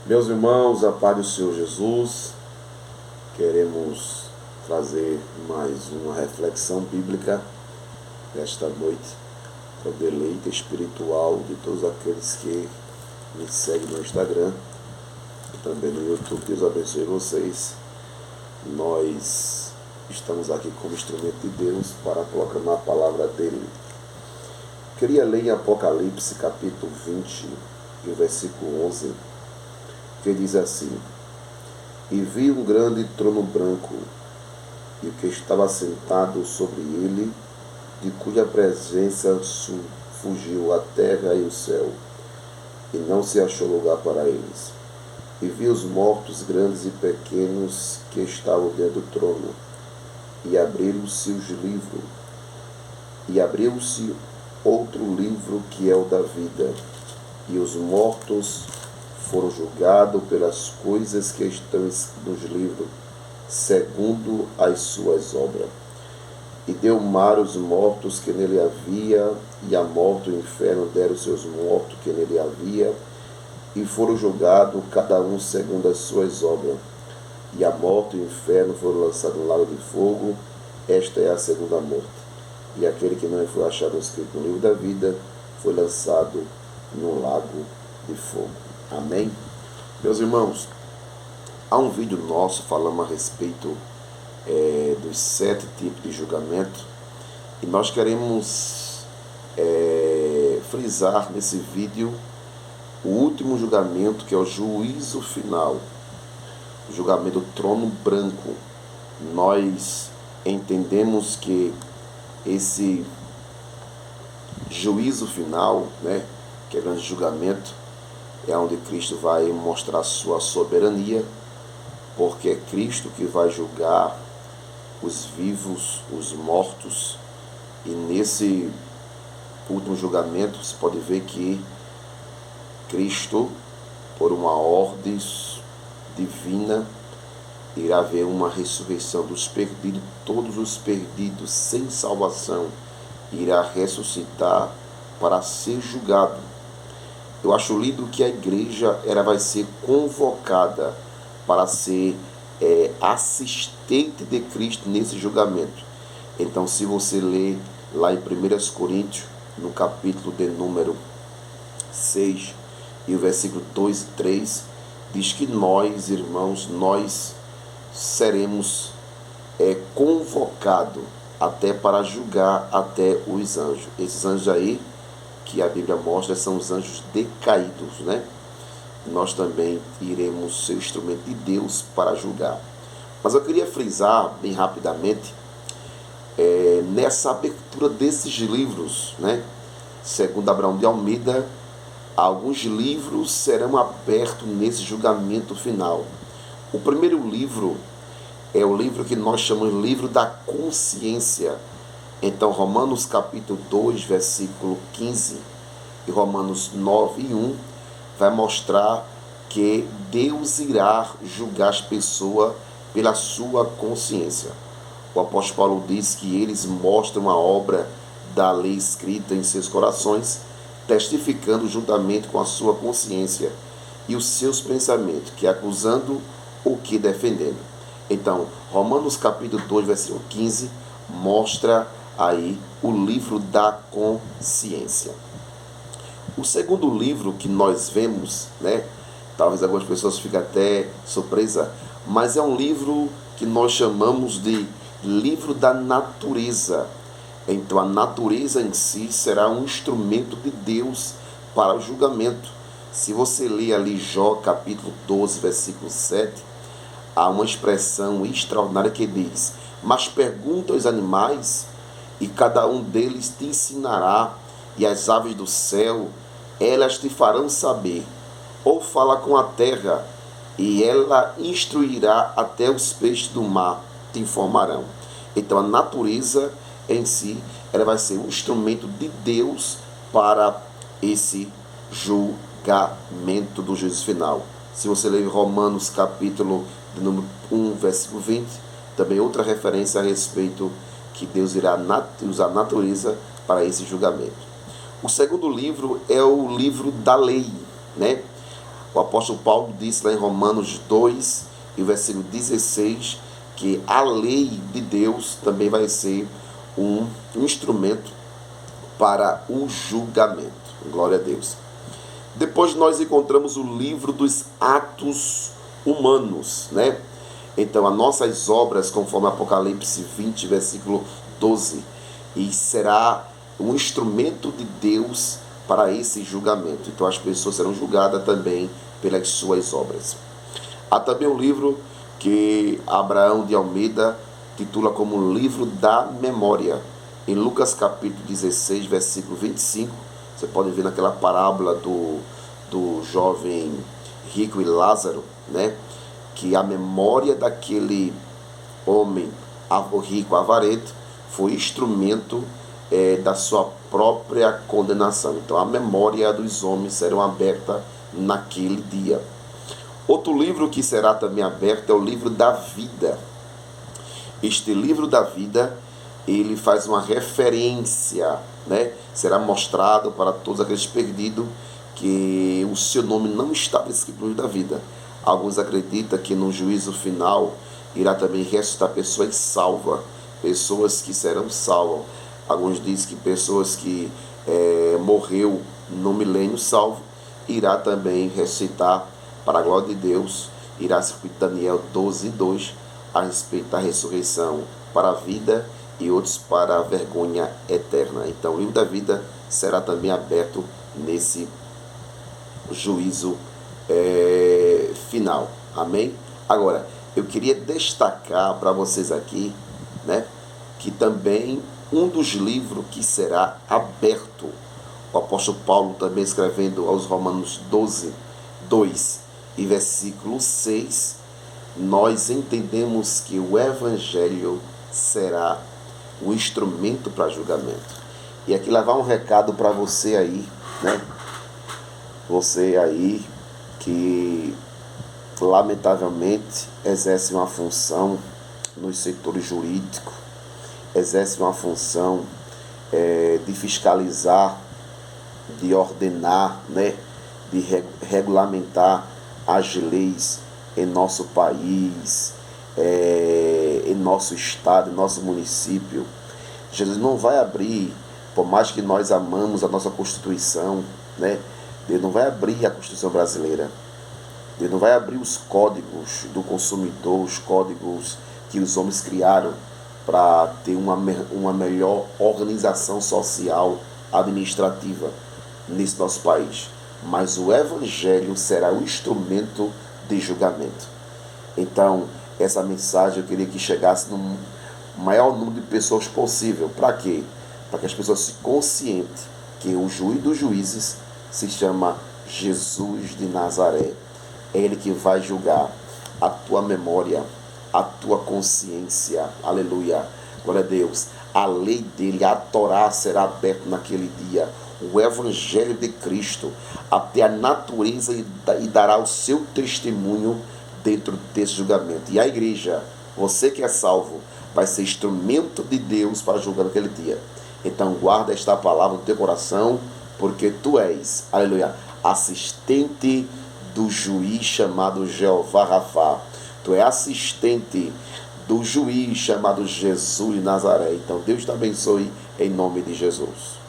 Meus irmãos, a paz do Senhor Jesus, queremos trazer mais uma reflexão bíblica nesta noite, para o deleite espiritual de todos aqueles que me seguem no Instagram e também no YouTube. Deus abençoe vocês. Nós estamos aqui como instrumento de Deus para proclamar a palavra dele. Queria ler em Apocalipse capítulo 20 e o versículo 11, que diz assim: E vi um grande trono branco, e o que estava sentado sobre ele, de cuja presença fugiu a terra e o céu, e não se achou lugar para eles. E vi os mortos grandes e pequenos que estavam dentro do trono, e abriram-se os livros, e abriu-se outro livro que é o da vida, e os mortos foram julgados pelas coisas que estão nos livros, segundo as suas obras. E deu mar os mortos que nele havia, e a morte e o inferno deram seus mortos que nele havia, e foram julgados cada um segundo as suas obras. E a morte e o inferno foram lançados no lago de fogo. Esta é a segunda morte. E aquele que não foi achado escrito no livro da vida foi lançado no lago de fogo. Amém? Meus irmãos, há um vídeo nosso falando a respeito dos 7 tipos de julgamento, e nós queremos frisar nesse vídeo o último julgamento, que é o juízo final, o julgamento do trono branco. Nós entendemos que esse juízo final, que é o grande julgamento, é onde Cristo vai mostrar sua soberania, porque é Cristo que vai julgar os vivos, os mortos. E nesse último julgamento você pode ver que Cristo, por uma ordem divina, irá haver uma ressurreição dos perdidos. Todos os perdidos sem salvação irá ressuscitar para ser julgado. Eu acho lindo que a igreja vai ser convocada para ser assistente de Cristo nesse julgamento. Então, se você ler lá em 1 Coríntios, no capítulo de número 6, e o versículo 2 e 3, diz que nós, irmãos, nós seremos convocados até para julgar até os anjos. Esses anjos aí que a Bíblia mostra são os anjos decaídos, Nós também iremos ser instrumento de Deus para julgar. Mas eu queria frisar bem rapidamente nessa abertura desses livros, Segundo Abraão de Almeida, alguns livros serão abertos nesse julgamento final. O primeiro livro é o livro que nós chamamos de livro da consciência. Então, Romanos capítulo 2, versículo 15 e Romanos 9 e 1 vai mostrar que Deus irá julgar as pessoas pela sua consciência. O apóstolo Paulo diz que eles mostram a obra da lei escrita em seus corações, testificando juntamente com a sua consciência e os seus pensamentos, que acusando o que defendendo. Então, Romanos capítulo 2, versículo 15, mostra aí o livro da consciência. O segundo livro que nós vemos, talvez algumas pessoas fiquem até surpresas, mas é um livro que nós chamamos de livro da natureza. Então, a natureza em si será um instrumento de Deus para o julgamento. Se você ler ali Jó capítulo 12, versículo 7, há uma expressão extraordinária que diz: mas pergunta aos animais, e cada um deles te ensinará, e as aves do céu, elas te farão saber. Ou fala com a terra, e ela instruirá até os peixes do mar, te informarão. Então, a natureza em si, ela vai ser um instrumento de Deus para esse julgamento do juízo final. Se você ler Romanos capítulo de número 1, versículo 20, também outra referência a respeito que Deus irá usar a natureza para esse julgamento. O segundo livro é o livro da lei, O apóstolo Paulo disse lá em Romanos 2, e o versículo 16, que a lei de Deus também vai ser um instrumento para o julgamento. Glória a Deus. Depois nós encontramos o livro dos atos humanos, né? Então, as nossas obras, conforme Apocalipse 20, versículo 12, e será um instrumento de Deus para esse julgamento. Então, as pessoas serão julgadas também pelas suas obras. Há também um livro que Abraão de Almeida titula como Livro da Memória. Em Lucas capítulo 16, versículo 25, você pode ver naquela parábola do jovem rico e Lázaro, né? Que a memória daquele homem rico avarento foi instrumento da sua própria condenação. Então a memória dos homens serão aberta naquele dia. Outro livro que será também aberto é o livro da vida. Este livro da vida, ele faz uma referência, né? Será mostrado para todos aqueles perdidos que o seu nome não estava escrito no livro da vida. Alguns acreditam que no juízo final irá também ressuscitar pessoas salvas, pessoas que serão salvas. Alguns dizem que pessoas que morreu no milênio salvo, irá também ressuscitar para a glória de Deus. Irá se repetir Daniel 12:2 a respeito da ressurreição para a vida e outros para a vergonha eterna. Então o livro da vida será também aberto nesse juízo final. Amém? Agora, eu queria destacar para vocês aqui, né, que também um dos livros que será aberto, o apóstolo Paulo também escrevendo aos Romanos 12:2 e versículo 6, nós entendemos que o Evangelho será um instrumento para julgamento. E aqui levar um recado para você aí, né? Você aí que lamentavelmente exerce uma função nos setores jurídicos, exerce uma função de fiscalizar, de ordenar, né? De regulamentar as leis em nosso país, em nosso estado, em nosso município. Jesus não vai abrir, por mais que nós amamos a nossa Constituição, né? Deus não vai abrir a Constituição brasileira. Deus não vai abrir os códigos do consumidor, os códigos que os homens criaram para ter uma melhor organização social, administrativa nesse nosso país. Mas o Evangelho será um instrumento de julgamento. Então, essa mensagem eu queria que chegasse no maior número de pessoas possível. Para quê? Para que as pessoas se conscientem que o juiz dos juízes se chama Jesus de Nazaré. É Ele que vai julgar a tua memória, a tua consciência. Aleluia. Glória a Deus. A lei dele, a Torá será aberta naquele dia. O Evangelho de Cristo, até a natureza, e dará o seu testemunho dentro desse julgamento. E a igreja, você que é salvo, vai ser instrumento de Deus para julgar naquele dia. Então guarda esta palavra no teu coração, porque tu és, aleluia, assistente do juiz chamado Jeová Rafá. Tu é assistente do juiz chamado Jesus de Nazaré. Então Deus te abençoe em nome de Jesus.